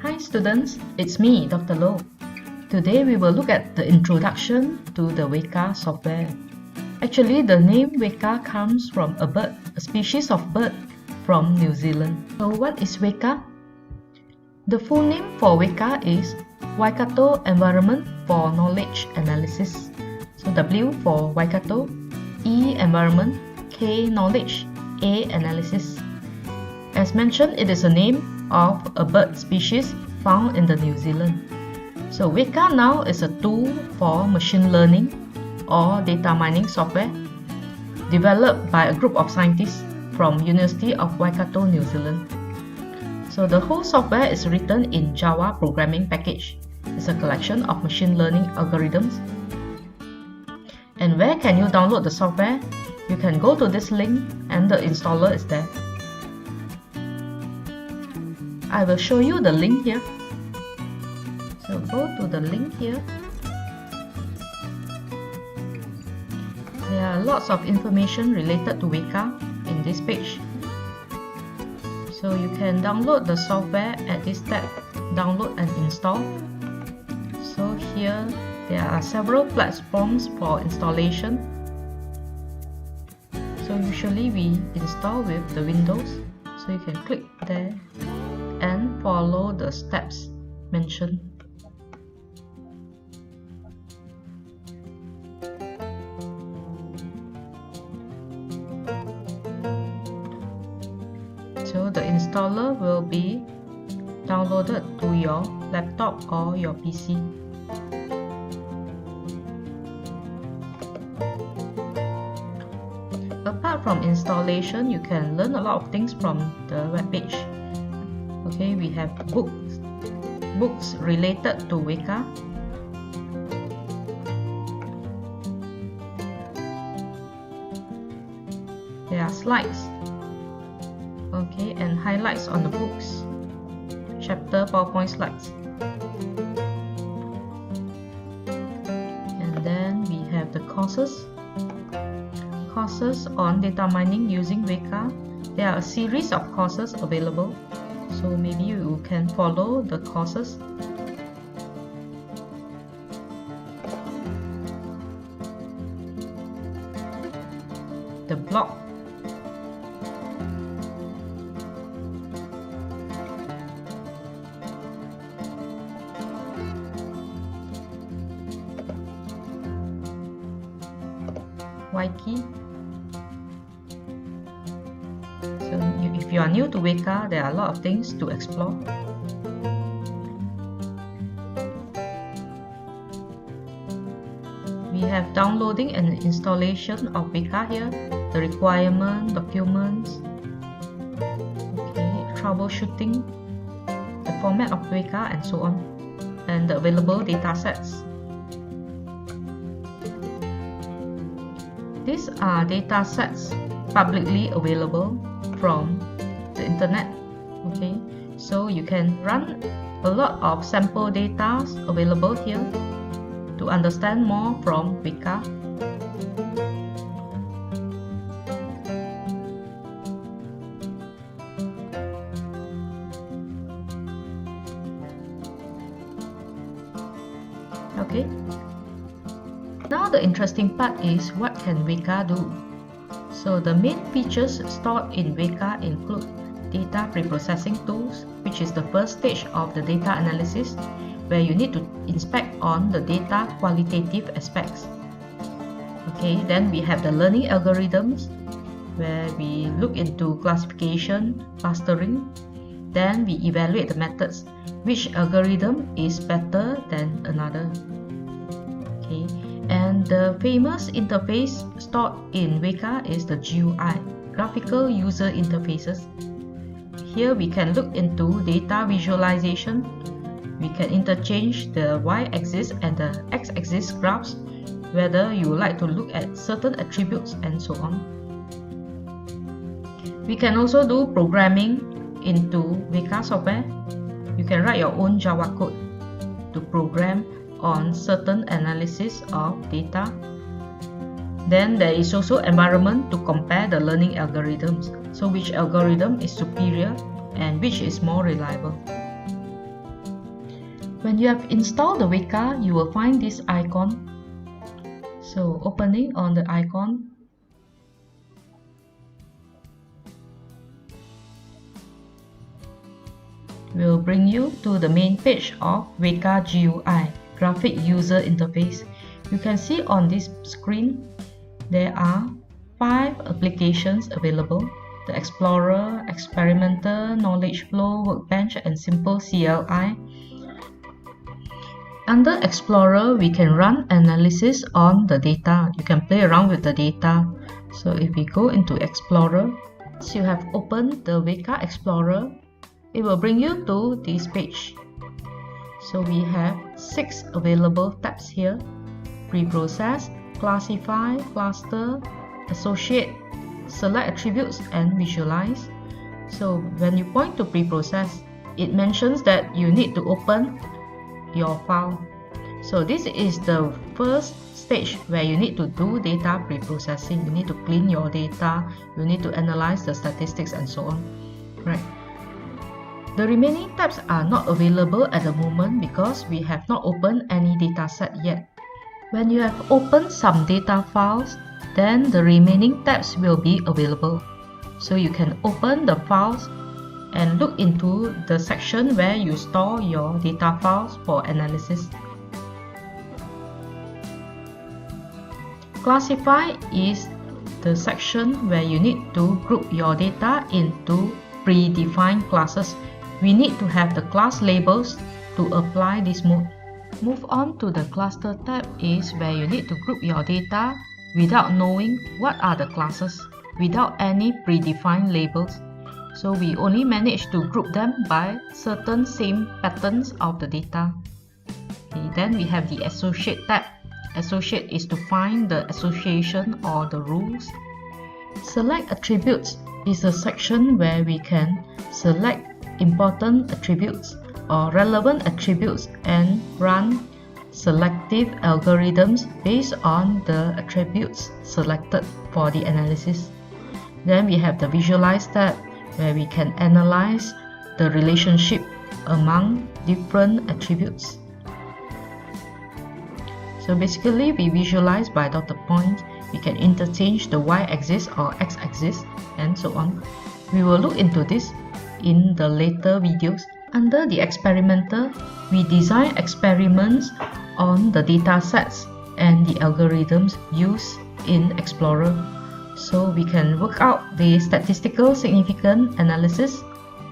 Hi students, it's me, Dr. Low. Today we will look at the introduction to the WEKA software. Actually, the name WEKA comes from a bird, a species of bird from New Zealand. So what is WEKA? The full name for WEKA is Waikato Environment for Knowledge Analysis. So W for Waikato, E Environment, K Knowledge, A Analysis. As mentioned, it is a name of a bird species found in the New Zealand. So WEKA now is a tool for machine learning or data mining software developed by a group of scientists from University of Waikato, New Zealand. So the whole software is written in Java programming package. It's a collection of machine learning algorithms. And where can you download the software? You can go to this link and the installer is there. I will show you the link here. So go to the link here. There are lots of information related to WEKA in this page. So you can download the software at this tab, download and install. So here there are several platforms for installation. So usually we install with the Windows. So you can click there and follow the steps mentioned. So the installer will be downloaded to your laptop or your PC. Apart from installation, you can learn a lot of things from the web page. Okay, we have books related to WEKA. There are slides, okay, and highlights on the books, chapter PowerPoint slides. And then we have the courses on data mining using WEKA. There are a series of courses available. So maybe you can follow the courses. The blog. Wiki. So if you are new to WEKA, there are a lot of things to explore. We have downloading and installation of WEKA here, the requirement, documents, okay, troubleshooting, the format of WEKA and so on, and the available datasets. These are datasets publicly available from the internet. Okay, so you can run a lot of sample data available here to understand more from WEKA. Okay. Now the interesting part is what can WEKA do? So the main features stored in WEKA include data preprocessing tools, which is the first stage of the data analysis, where you need to inspect on the data qualitative aspects. Okay, then we have the learning algorithms, where we look into classification, clustering. Then we evaluate the methods, which algorithm is better than another. Okay. And the famous interface stored in WEKA is the GUI, Graphical User Interfaces. Here we can look into data visualization. We can interchange the y-axis and the x-axis graphs, whether you would like to look at certain attributes and so on. We can also do programming into WEKA software. You can write your own Java code to program on certain analysis of data. Then there is also environment to compare the learning algorithms. So which algorithm is superior and which is more reliable. When you have installed the WEKA, you will find this icon. So opening on the icon, will bring you to the main page of WEKA GUI, Graphic User Interface. You can see on this screen, there are 5 applications available: the Explorer, Experimenter, Knowledge Flow, Workbench, and Simple CLI. Under Explorer, we can run analysis on the data. You can play around with the data. So if we go into Explorer, once you have opened the WEKA Explorer, it will bring you to this page. So we have 6 available tabs here: Pre-process, Classify, Cluster, Associate, Select Attributes, and Visualize. So when you point to Pre-process, it mentions that you need to open your file. So this is the first stage where you need to do data pre-processing. You need to clean your data, you need to analyze the statistics and so on. Right. The remaining tabs are not available at the moment because we have not opened any data set yet. When you have opened some data files, then the remaining tabs will be available. So you can open the files and look into the section where you store your data files for analysis. Classify is the section where you need to group your data into predefined classes. We need to have the class labels to apply this mode. Move on to the Cluster tab is where you need to group your data without knowing what are the classes, without any predefined labels. So we only manage to group them by certain same patterns of the data. Okay, then we have the Associate tab. Associate is to find the association or the rules. Select Attributes is a section where we can select important attributes or relevant attributes and run selective algorithms based on the attributes selected for the analysis. Then we have the Visualize tab, where we can analyze the relationship among different attributes. So basically, we visualize by dotted points. We can interchange the y-axis or x-axis and so on. We will look into this in the later videos. Under the Experimenter, we design experiments on the data sets and the algorithms used in Explorer. So we can work out the statistical significant analysis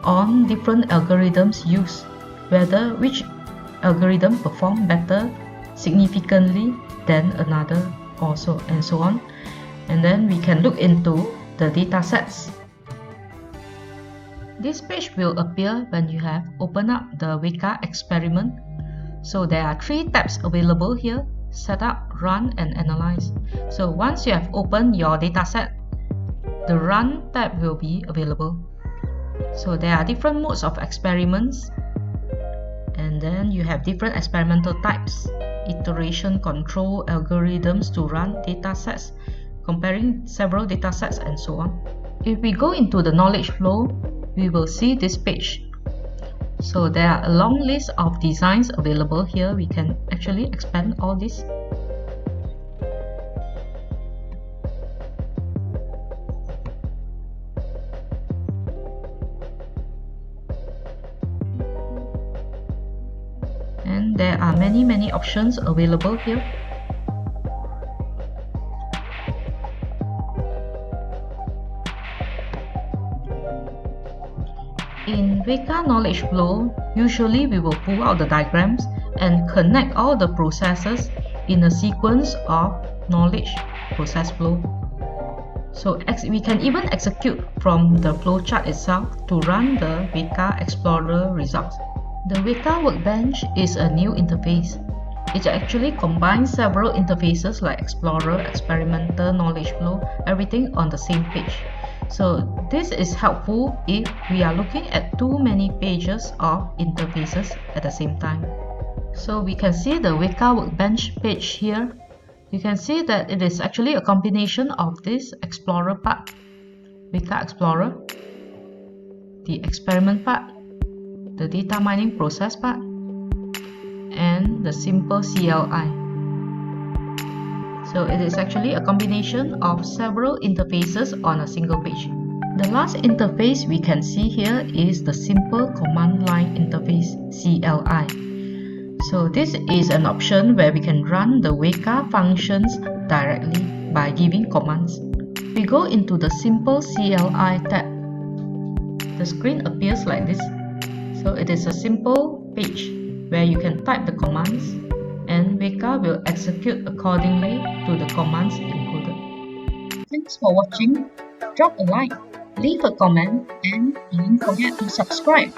on different algorithms used, whether which algorithm perform better significantly than another also, and so on. And then we can look into the data sets. This page will appear when you have opened up the WEKA experiment. So there are 3 tabs available here: Setup, Run, and Analyze. So once you have opened your dataset, the Run tab will be available. So there are different modes of experiments, and then you have different experimental types: iteration control, algorithms to run datasets, comparing several datasets, and so on. If we go into the knowledge flow, we will see this page. So there are a long list of designs available here. We can actually expand all this. And there are many options available here. In WEKA knowledge flow, usually we will pull out the diagrams and connect all the processes in a sequence of knowledge process flow. So we can even execute from the flowchart itself to run the WEKA Explorer results. The WEKA Workbench is a new interface. It actually combines several interfaces like Explorer, Experimenter, Knowledge Flow, everything on the same page. So this is helpful if we are looking at too many pages of interfaces at the same time. So we can see the WEKA Workbench page here. You can see that it is actually a combination of this Explorer part, WEKA Explorer, the experiment part, the data mining process part, and the simple CLI. So it is actually a combination of several interfaces on a single page. The last interface we can see here is the simple command line interface, CLI. So this is an option where we can run the WEKA functions directly by giving commands. We go into the simple CLI tab. The screen appears like this. So it is a simple page where you can type the commands and WEKA will execute accordingly to the commands included. Thanks for watching. Drop a like, leave a comment, and don't forget to subscribe.